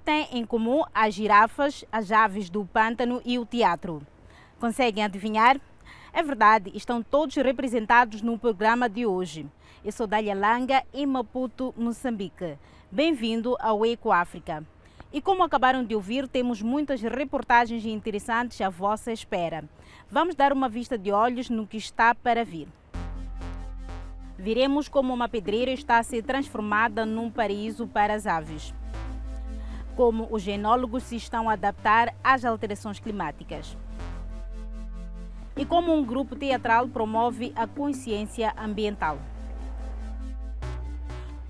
têm em comum as girafas, as aves do pântano e o teatro? Conseguem adivinhar? É verdade, estão todos representados no programa de hoje. Eu sou Dália Langa, em Maputo, Moçambique. Bem-vindo ao Eco África. E como acabaram de ouvir, temos muitas reportagens interessantes à vossa espera. Vamos dar uma vista de olhos no que está para vir. Veremos como uma pedreira está a ser transformada num paraíso para as aves. Como os enólogos se estão a adaptar às alterações climáticas. E como um grupo teatral promove a consciência ambiental.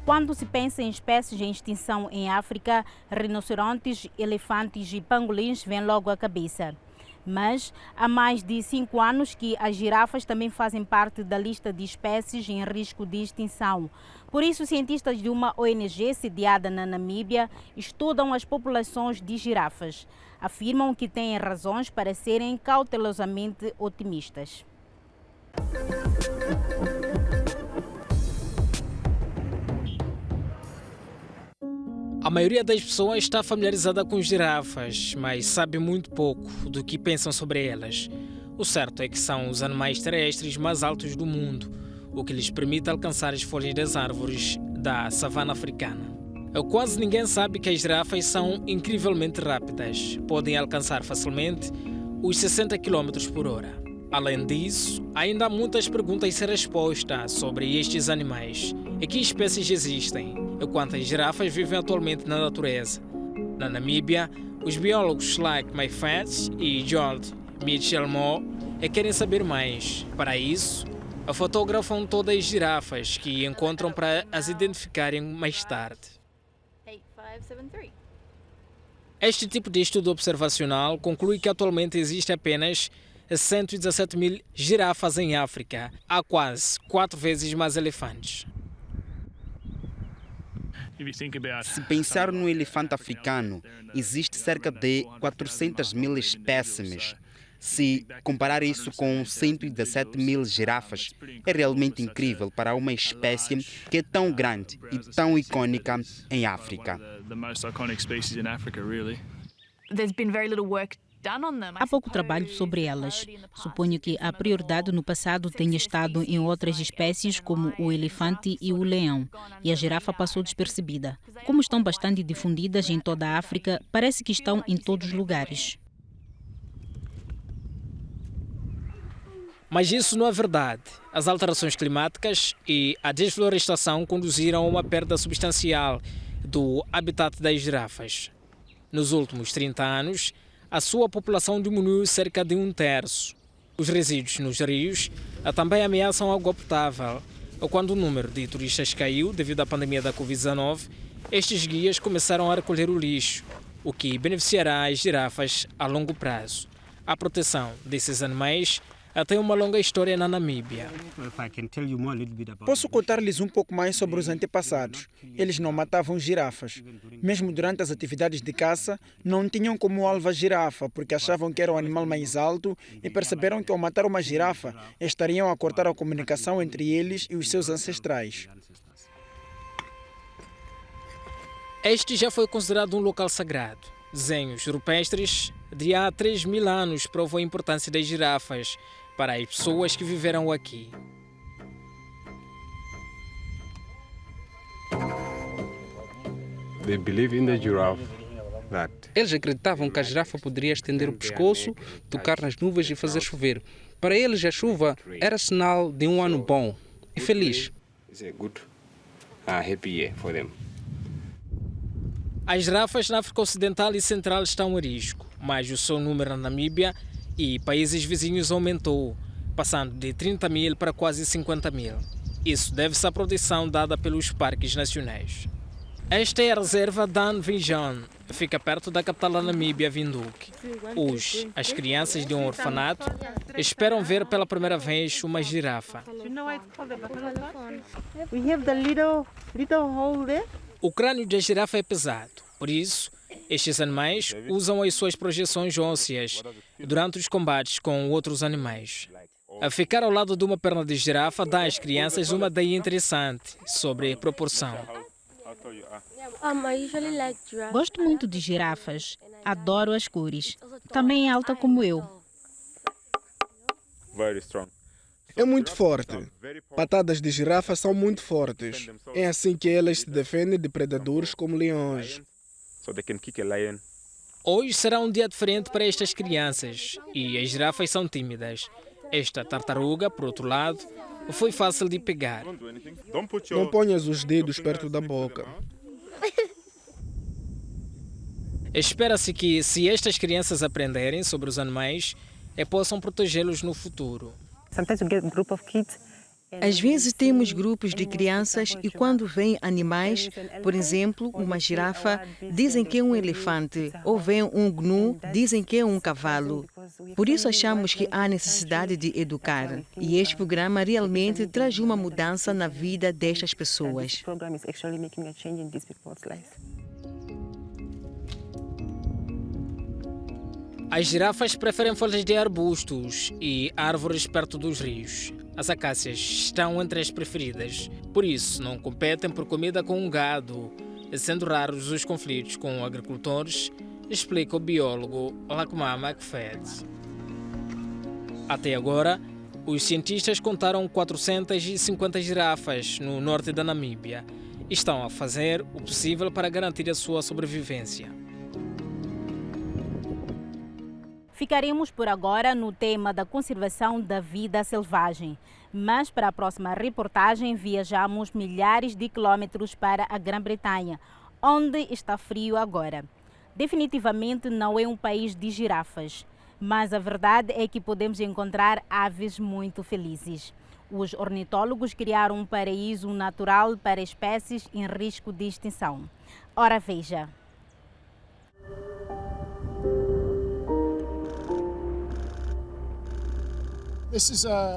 Quando se pensa em espécies em extinção em África, rinocerontes, elefantes e pangolins vêm logo à cabeça. Mas há mais de 5 anos que as girafas também fazem parte da lista de espécies em risco de extinção. Por isso, cientistas de uma ONG sediada na Namíbia estudam as populações de girafas. Afirmam que têm razões para serem cautelosamente otimistas. A maioria das pessoas está familiarizada com girafas, mas sabe muito pouco do que pensam sobre elas. O certo é que são os animais terrestres mais altos do mundo, o que lhes permite alcançar as folhas das árvores da savana africana. Quase ninguém sabe que as girafas são incrivelmente rápidas, podem alcançar facilmente os 60 km por hora. Além disso, ainda há muitas perguntas sem resposta sobre estes animais. E que espécies existem? Quantas girafas vivem atualmente na natureza? Na Namíbia, os biólogos like Mike Fats e George Mitchell Moore querem saber mais. Para isso, fotografam todas as girafas que encontram para as identificarem mais tarde. 8573. Este tipo de estudo observacional conclui que atualmente existe apenas 117 mil girafas em África. Há quase 4 vezes mais elefantes. Se pensar no elefante africano, existe cerca de 400 mil espécimes. Se comparar isso com 117 mil girafas, é realmente incrível para uma espécie que é tão grande e tão icônica em África. Há pouco trabalho sobre elas. Suponho que a prioridade no passado tenha estado em outras espécies como o elefante e o leão, e a girafa passou despercebida. Como estão bastante difundidas em toda a África, parece que estão em todos os lugares. Mas isso não é verdade. As alterações climáticas e a desflorestação conduziram a uma perda substancial do habitat das girafas. Nos últimos 30 anos, a sua população diminuiu cerca de 1/3. Os resíduos nos rios também ameaçam a água potável. Quando o número de turistas caiu devido à pandemia da Covid-19, estes guias começaram a recolher o lixo, o que beneficiará as girafas a longo prazo. A proteção desses animais tem uma longa história na Namíbia. Posso contar-lhes um pouco mais sobre os antepassados. Eles não matavam girafas. Mesmo durante as atividades de caça, não tinham como alvo a girafa, porque achavam que era o animal mais alto e perceberam que ao matar uma girafa, estariam a cortar a comunicação entre eles e os seus ancestrais. Este já foi considerado um local sagrado. Desenhos rupestres de há 3.000 anos provam a importância das girafas para as pessoas que viveram aqui. Eles acreditavam que a girafa poderia estender o pescoço, tocar nas nuvens e fazer chover. Para eles, a chuva era sinal de um ano bom e feliz. As girafas na África Ocidental e Central estão em risco, mas o seu número na Namíbia e países vizinhos aumentou, passando de 30 mil para quase 50 mil. Isso deve-se à proteção dada pelos parques nacionais. Esta é a reserva Dan Vijan, fica perto da capital da Namíbia, Windhoek. Hoje, as crianças de um orfanato esperam ver pela primeira vez uma girafa. O crânio da girafa é pesado, por isso, estes animais usam as suas projeções ósseas durante os combates com outros animais. A ficar ao lado de uma perna de girafa dá às crianças uma ideia interessante sobre proporção. Gosto muito de girafas. Adoro as cores. Também é alta como eu. É muito forte. Patadas de girafa são muito fortes. É assim que elas se defendem de predadores como leões. Hoje será um dia diferente para estas crianças e as girafas são tímidas. Esta tartaruga, por outro lado, foi fácil de pegar. Não ponhas os dedos perto da boca. Espera-se que, se estas crianças aprenderem sobre os animais, possam protegê-los no futuro. Às vezes temos grupos de crianças e quando veem animais, por exemplo, uma girafa, dizem que é um elefante, ou veem um gnu, dizem que é um cavalo. Por isso achamos que há necessidade de educar. E este programa realmente traz uma mudança na vida destas pessoas. As girafas preferem folhas de arbustos e árvores perto dos rios. As acácias estão entre as preferidas, por isso não competem por comida com o gado, sendo raros os conflitos com agricultores, explica o biólogo Lakma McFadden. Até agora, os cientistas contaram 450 girafas no norte da Namíbia e estão a fazer o possível para garantir a sua sobrevivência. Ficaremos por agora no tema da conservação da vida selvagem, mas para a próxima reportagem viajamos milhares de quilômetros para a Grã-Bretanha, onde está frio agora. Definitivamente não é um país de girafas, mas a verdade é que podemos encontrar aves muito felizes. Os ornitólogos criaram um paraíso natural para espécies em risco de extinção. Ora veja.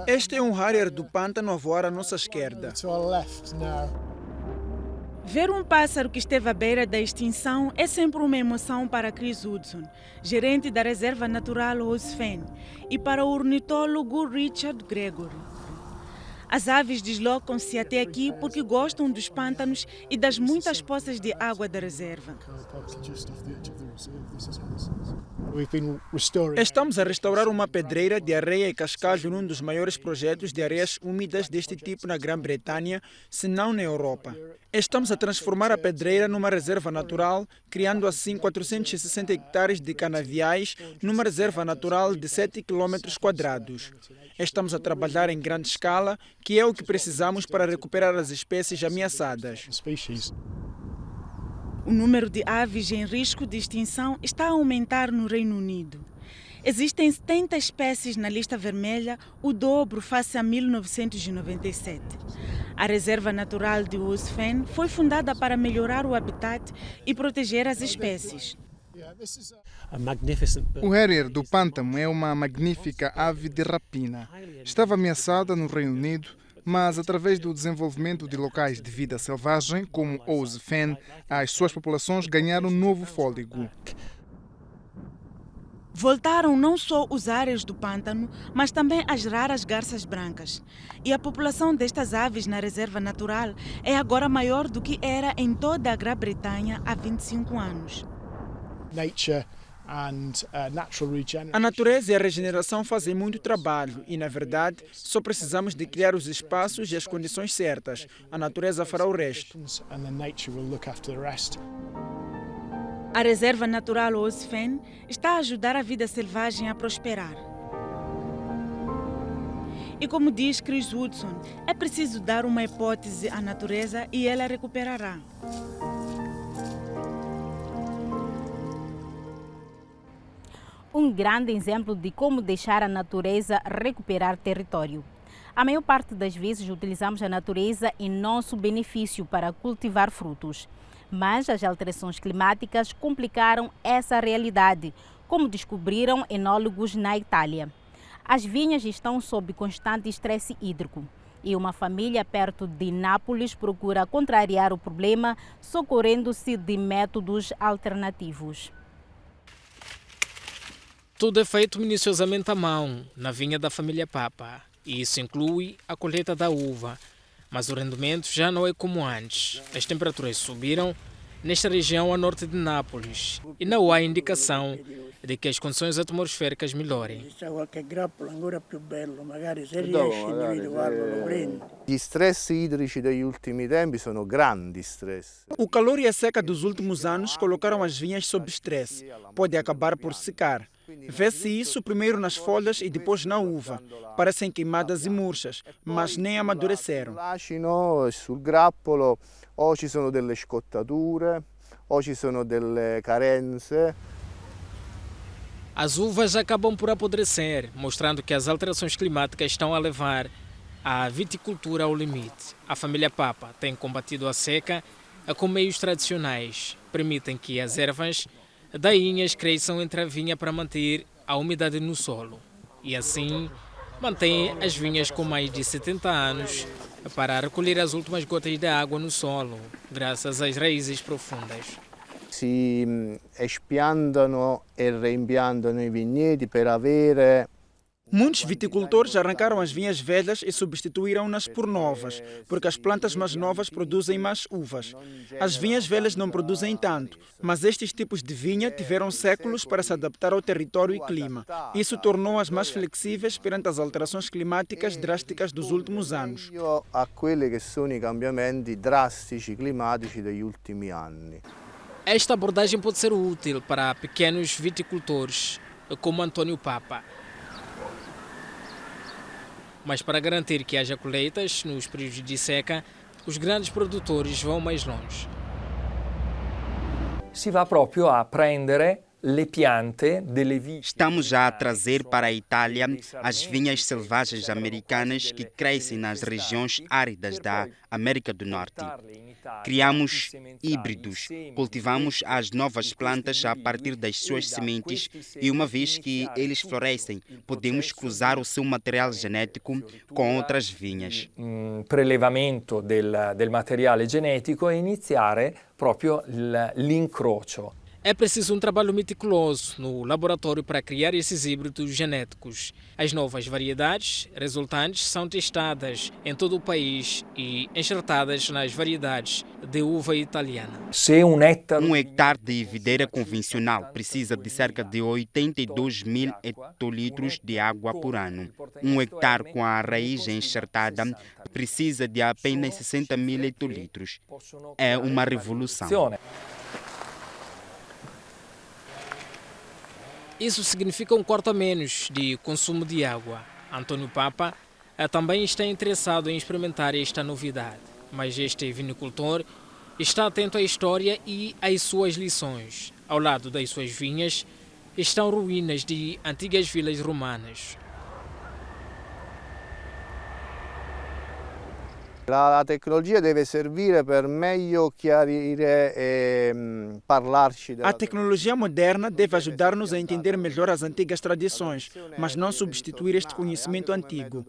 Este é um harrier do pântano a voar à nossa esquerda. Ver um pássaro que esteve à beira da extinção é sempre uma emoção para Chris Hudson, gerente da Reserva Natural Ozfen, e para o ornitólogo Richard Gregory. As aves deslocam-se até aqui porque gostam dos pântanos e das muitas poças de água da reserva. Estamos a restaurar uma pedreira de areia e cascalho num dos maiores projetos de areias úmidas deste tipo na Grã-Bretanha, se não na Europa. Estamos a transformar a pedreira numa reserva natural, criando assim 460 hectares de canaviais numa reserva natural de 7 km². Estamos a trabalhar em grande escala, que é o que precisamos para recuperar as espécies ameaçadas. O número de aves em risco de extinção está a aumentar no Reino Unido. Existem 70 espécies na lista vermelha, o dobro face a 1997. A Reserva Natural de Ozfen foi fundada para melhorar o habitat e proteger as espécies. O harrier do pântano é uma magnífica ave de rapina. Estava ameaçada no Reino Unido, mas através do desenvolvimento de locais de vida selvagem, como Ozfen, as suas populações ganharam novo fôlego. Voltaram não só os harriers do pântano, mas também as raras garças brancas. E a população destas aves na reserva natural é agora maior do que era em toda a Grã-Bretanha há 25 anos. A natureza e a regeneração fazem muito trabalho e, na verdade, só precisamos de criar os espaços e as condições certas. A natureza fará o resto. A Reserva Natural Ozfen está a ajudar a vida selvagem a prosperar. E como diz Chris Hudson, é preciso dar uma hipótese à natureza e ela recuperará. Um grande exemplo de como deixar a natureza recuperar território. A maior parte das vezes utilizamos a natureza em nosso benefício para cultivar frutos. Mas as alterações climáticas complicaram essa realidade, como descobriram enólogos na Itália. As vinhas estão sob constante estresse hídrico e uma família perto de Nápoles procura contrariar o problema, socorrendo-se de métodos alternativos. Tudo é feito minuciosamente à mão, na vinha da família Papa. E isso inclui a colheita da uva. Mas o rendimento já não é como antes. As temperaturas subiram nesta região a norte de Nápoles, e não há indicação de que as condições atmosféricas melhorem. Gli stress idrici degli ultimi tempi sono grandi stress. O calor e a seca dos últimos anos colocaram as vinhas sob estresse. Pode acabar por secar. Vê-se isso primeiro nas folhas e depois na uva. Parecem queimadas e murchas, mas nem amadureceram. L'acino sul grappolo o ci sono delle scottature o ci sono delle carenze. As uvas acabam por apodrecer, mostrando que as alterações climáticas estão a levar a viticultura ao limite. A família Papa tem combatido a seca com meios tradicionais. Permitem que as ervas dainhas cresçam entre a vinha para manter a umidade no solo. E assim mantém as vinhas com mais de 70 anos para recolher as últimas gotas de água no solo, graças às raízes profundas. Si espiantano e reimpiantano i vigneti per avere. Muitos viticultores arrancaram as vinhas velhas e substituíram-nas por novas, porque as plantas mais novas produzem mais uvas. As vinhas velhas não produzem tanto, mas estes tipos de vinha tiveram séculos para se adaptar ao território e clima. Isso tornou-as mais flexíveis perante as alterações climáticas drásticas dos últimos anos. A quelli che sono i cambiamenti drastici climatici degli ultimi anni. Esta abordagem pode ser útil para pequenos viticultores, como Antônio Papa. Mas para garantir que haja colheitas nos períodos de seca, os grandes produtores vão mais longe. Si va proprio a prendere le piante delle vinhe. Estamos já a trazer para a Itália as vinhas selvagens americanas que crescem nas regiões áridas da América do Norte. Criamos híbridos, cultivamos as novas plantas a partir das suas sementes e uma vez que eles florescem, podemos cruzar o seu material genético com outras vinhas. Prelevamento del materiale genetico e iniziare proprio l'incrocio. É preciso um trabalho meticuloso no laboratório para criar esses híbridos genéticos. As novas variedades resultantes são testadas em todo o país e enxertadas nas variedades de uva italiana. Um hectare de videira convencional precisa de cerca de 82 mil hectolitros de água por ano. Um hectare com a raiz enxertada precisa de apenas 60 mil hectolitros. É uma revolução. Isso significa um quarto a menos de consumo de água. Antônio Papa também está interessado em experimentar esta novidade, mas este vinicultor está atento à história e às suas lições. Ao lado das suas vinhas estão ruínas de antigas vilas romanas. La tecnologia deve servire per meglio chiarire e parlarci. A tecnologia moderna deve ajudar-nos a entender melhor as antigas tradições, mas não substituir este conhecimento antigo.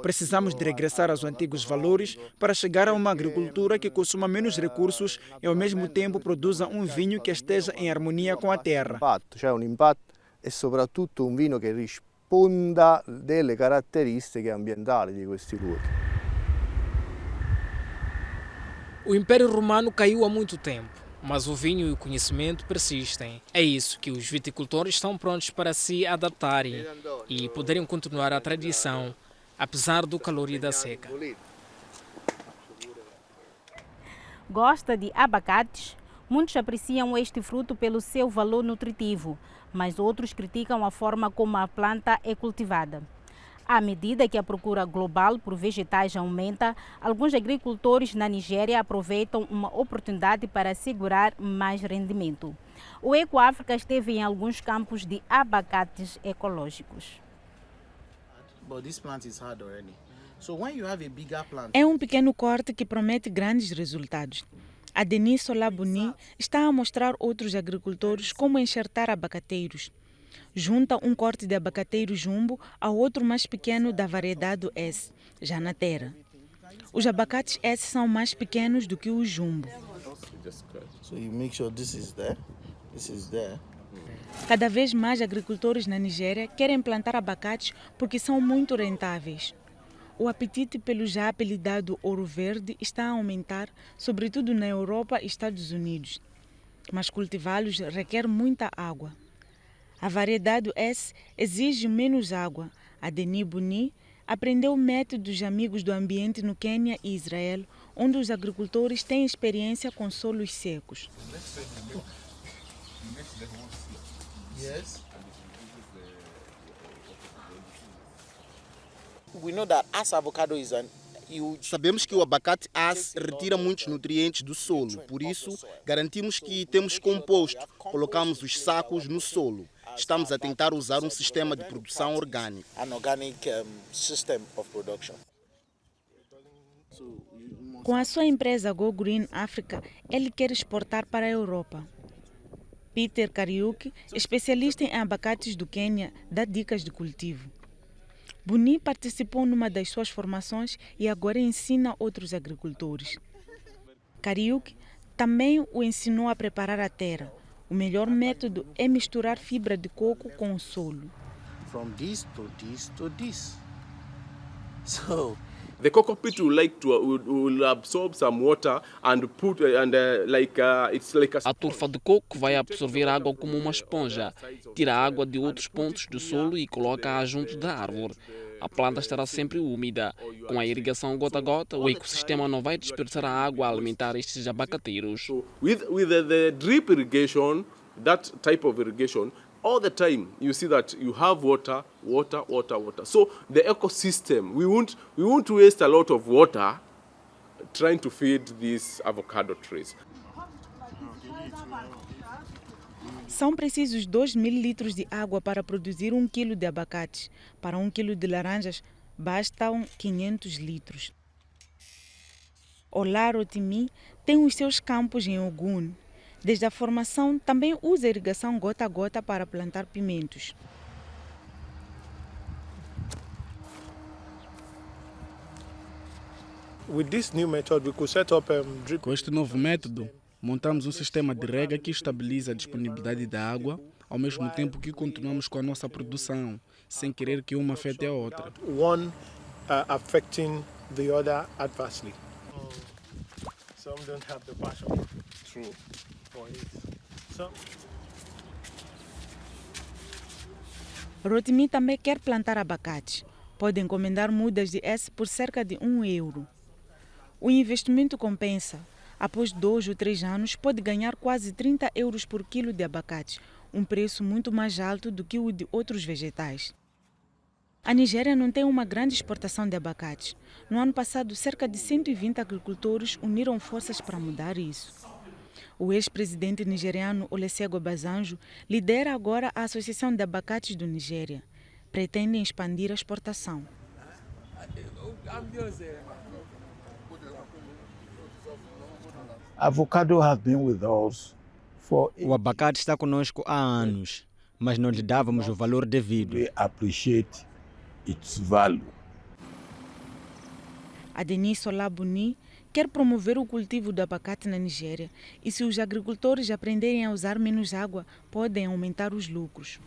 Precisamos de regressar aos antigos valores para chegar a uma agricultura que consuma menos recursos e ao mesmo tempo produza um vinho que esteja em harmonia com a terra. C'è un impatto e soprattutto un vino che risponda delle caratteristiche ambientali di questi luoghi. O Império Romano caiu há muito tempo, mas o vinho e o conhecimento persistem. É isso que os viticultores estão prontos para se adaptarem e poderem continuar a tradição, apesar do calor e da seca. Gosta de abacates? Muitos apreciam este fruto pelo seu valor nutritivo, mas outros criticam a forma como a planta é cultivada. À medida que a procura global por vegetais aumenta, alguns agricultores na Nigéria aproveitam uma oportunidade para assegurar mais rendimento. O EcoAfrica esteve em alguns campos de abacates ecológicos. É um pequeno corte que promete grandes resultados. A Denise Olabuni está a mostrar outros agricultores como enxertar abacateiros. Junta um corte de abacateiro jumbo a outro mais pequeno da variedade S, já na terra. Os abacates S são mais pequenos do que o jumbo. Cada vez mais agricultores na Nigéria querem plantar abacates porque são muito rentáveis. O apetite pelo já apelidado ouro verde está a aumentar, sobretudo na Europa e Estados Unidos. mas cultivá-los requer muita água. A variedade S exige menos água. A Denis Buni aprendeu métodos amigos do ambiente no Quênia e Israel, onde os agricultores têm experiência com solos secos. Sabemos que o abacate AS retira muitos nutrientes do solo, por isso garantimos que temos composto, colocamos os sacos no solo. Estamos a tentar usar um sistema de produção orgânico. Com a sua empresa Go Green Africa, ele quer exportar para a Europa. Peter Kariuki, especialista em abacates do Quênia, dá dicas de cultivo. Buni participou numa das suas formações e agora ensina outros agricultores. Kariuki também o ensinou a preparar a terra. O melhor método é misturar fibra de coco com o solo. The cocoa pit will absorb some water and put it's like a turfa de coco vai absorver água como uma esponja. Tira a água de outros pontos do solo e coloca-a junto da árvore. A planta estará sempre úmida. Com a irrigação gota a gota, o ecossistema não vai desperdiçar a água a alimentar estes abacateiros. With the drip irrigation, that type of irrigation, all the time you see that you have water. So the ecosystem, we won't waste a lot of water trying to feed these avocado trees. São precisos 2.000 litros de água para produzir 1 quilo de abacate. Para 1 quilo de laranjas, bastam 500 litros. Olá Rotimi tem os seus campos em Ogun. Desde a formação, também usa irrigação gota a gota para plantar pimentos. Com este novo método, montamos um sistema de rega que estabiliza a disponibilidade da água, ao mesmo tempo que continuamos com a nossa produção, sem querer que uma afete a outra. Rotimi também quer plantar abacate. Pode encomendar mudas de S por cerca de €1. O investimento compensa. Após 2 ou 3 anos, pode ganhar quase €30 por quilo de abacate, um preço muito mais alto do que o de outros vegetais. A Nigéria não tem uma grande exportação de abacate. No ano passado, cerca de 120 agricultores uniram forças para mudar isso. O ex-presidente nigeriano Olusegun Obasanjo lidera agora a Associação de Abacates do Nigéria. Pretendem expandir a exportação. O abacate está conosco há anos, mas não lhe dávamos o valor devido. A Denis Solabuni quer promover o cultivo do abacate na Nigéria e se os agricultores aprenderem a usar menos água, podem aumentar os lucros.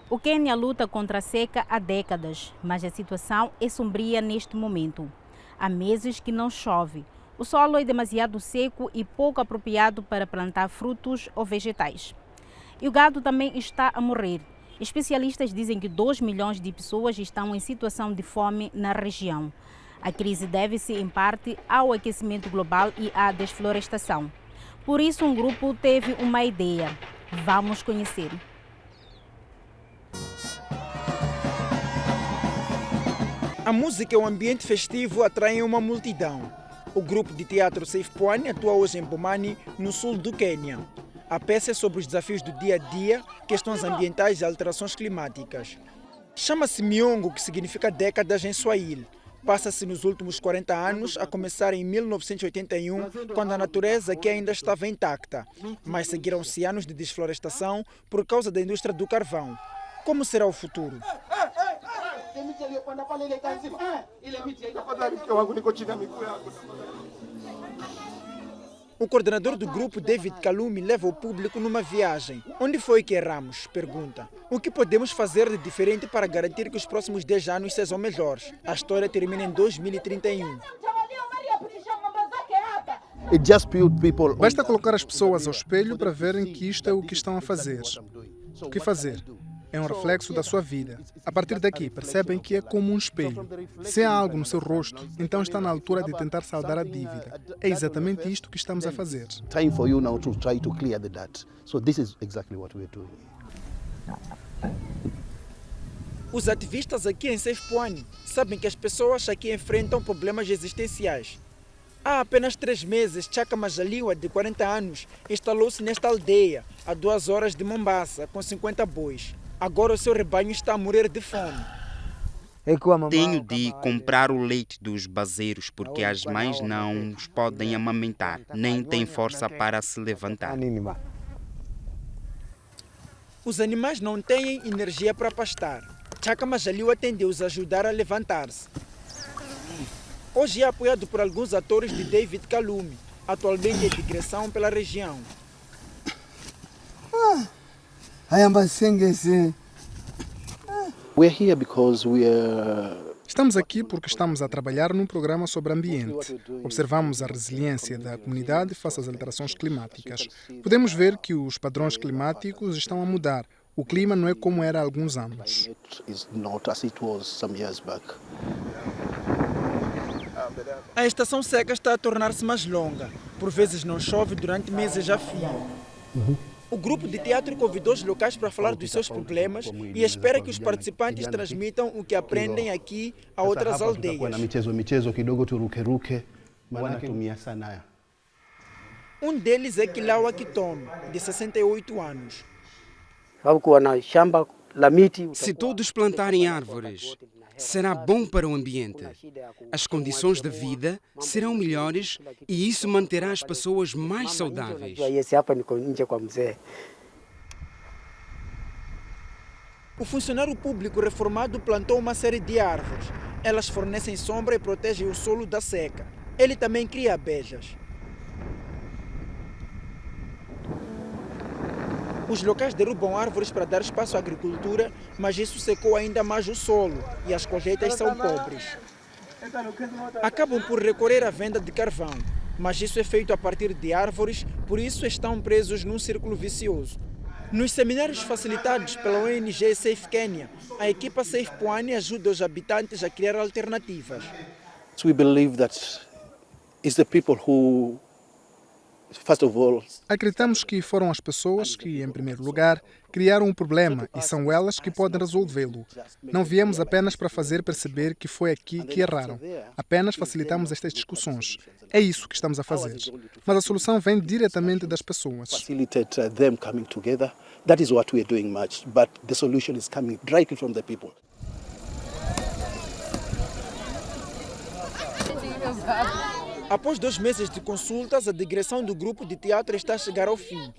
O Quênia luta contra a seca há décadas, mas a situação é sombria neste momento. Há meses que não chove. O solo é demasiado seco e pouco apropriado para plantar frutos ou vegetais. E o gado também está a morrer. Especialistas dizem que 2 milhões de pessoas estão em situação de fome na região. A crise deve-se, em parte, ao aquecimento global e à desflorestação. Por isso, um grupo teve uma ideia. Vamos conhecer. A música e o ambiente festivo atraem uma multidão. O grupo de teatro Safe Pwani atua hoje em Bomani, no sul do Quênia. A peça é sobre os desafios do dia a dia, questões ambientais e alterações climáticas. Chama-se Miongo, que significa décadas em Swahili. Passa-se nos últimos 40 anos, a começar em 1981, quando a natureza aqui ainda estava intacta. Mas seguiram-se anos de desflorestação por causa da indústria do carvão. Como será o futuro? O coordenador do grupo, David Kalumi, leva o público numa viagem. Onde foi que erramos? Pergunta. O que podemos fazer de diferente para garantir que os próximos 10 anos sejam melhores? A história termina em 2031. Basta colocar as pessoas ao espelho para verem que isto é o que estão a fazer. O que fazer? É um reflexo da sua vida. A partir daqui, percebem que é como um espelho. Se há algo no seu rosto, então está na altura de tentar saldar a dívida. É exatamente isto que estamos a fazer. Os ativistas aqui em Safe Pwani sabem que as pessoas aqui enfrentam problemas existenciais. Há apenas 3 meses, Chaka Majaliwa, de 40 anos, instalou-se nesta aldeia, a 2 horas de Mombasa, com 50 bois. Agora o seu rebanho está a morrer de fome. Tenho de comprar o leite dos bazeiros porque as mães não os podem amamentar, nem têm força para se levantar. Os animais não têm energia para pastar. Chaka Majaliwa tem de os ajudar a levantar-se. Hoje é apoiado por alguns atores de David Kalume, atualmente em digressão pela região. Estamos aqui porque estamos a trabalhar num programa sobre ambiente. Observamos a resiliência da comunidade face às alterações climáticas. Podemos ver que os padrões climáticos estão a mudar. O clima não é como era há alguns anos. A estação seca está a tornar-se mais longa. Por vezes não chove durante meses a fio. O grupo de teatro convidou os locais para falar dos seus problemas e espera que os participantes transmitam o que aprendem aqui a outras aldeias. Um deles é Kilawa Kitomi, de 68 anos. Se todos plantarem árvores, será bom para o ambiente. As condições de vida serão melhores e isso manterá as pessoas mais saudáveis. O funcionário público reformado plantou uma série de árvores. Elas fornecem sombra e protegem o solo da seca. Ele também cria abelhas. Os locais derrubam árvores para dar espaço à agricultura, mas isso secou ainda mais o solo e as colheitas são pobres. Acabam por recorrer à venda de carvão, mas isso é feito a partir de árvores, por isso estão presos num círculo vicioso. Nos seminários facilitados pela ONG Safe Kenya, a equipa Safe Pwani ajuda os habitantes a criar alternativas. We believe that it's the people who, first of all, acreditamos que foram as pessoas que, em primeiro lugar, criaram um problema e são elas que podem resolvê-lo. Não viemos apenas para fazer perceber que foi aqui que erraram. Apenas facilitamos estas discussões. É isso que estamos a fazer. Mas a solução vem diretamente das pessoas. Facilitate them coming together. That is what we are doing much, but the solution is coming directly from the people. Após 2 meses de consultas, a digressão do grupo de teatro está a chegar ao fim.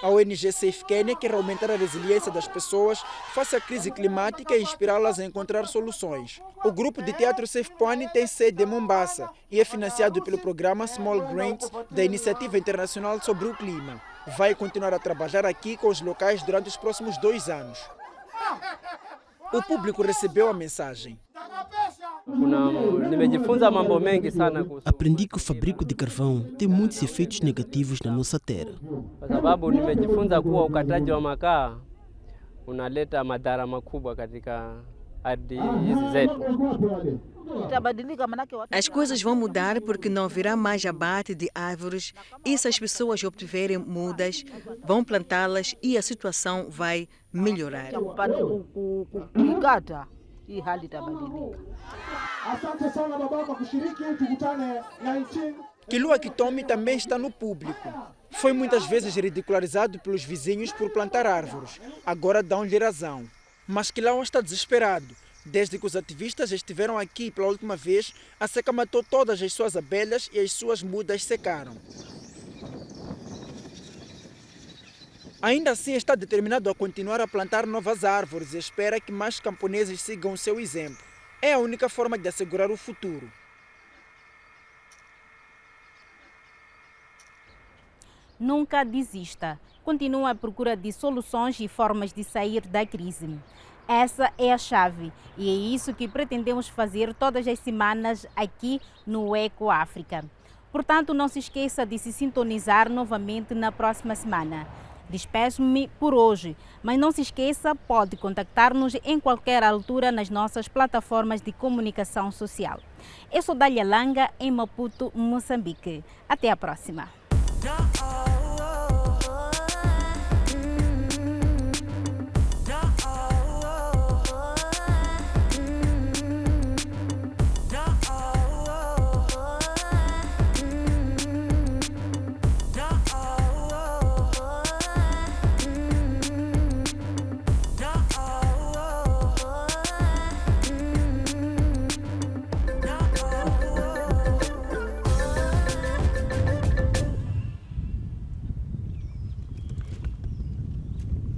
A ONG Safe Kenya quer aumentar a resiliência das pessoas face à crise climática e inspirá-las a encontrar soluções. O grupo de teatro Safe Pwani tem sede em Mombasa e é financiado pelo programa Small Grants da Iniciativa Internacional sobre o Clima. Vai continuar a trabalhar aqui com os locais durante os próximos 2 anos. O público recebeu a mensagem. Aprendi que o fabrico de carvão tem muitos efeitos negativos na nossa terra. As coisas vão mudar porque não haverá mais abate de árvores e se as pessoas obtiverem mudas, vão plantá-las e a situação vai melhorar. Kilua Kitomi também está no público. Foi muitas vezes ridicularizado pelos vizinhos por plantar árvores. Agora dão-lhe razão. Mas Kilua está desesperado. Desde que os ativistas estiveram aqui pela última vez, a seca matou todas as suas abelhas e as suas mudas secaram. Ainda assim está determinado a continuar a plantar novas árvores e espera que mais camponeses sigam o seu exemplo. É a única forma de assegurar o futuro. Nunca desista. Continua à procura de soluções e formas de sair da crise. Essa é a chave e é isso que pretendemos fazer todas as semanas aqui no Eco África. Portanto, não se esqueça de se sintonizar novamente na próxima semana. Despeço-me por hoje, mas não se esqueça, pode contactar-nos em qualquer altura nas nossas plataformas de comunicação social. Eu sou Dália Langa, em Maputo, Moçambique. Até a próxima.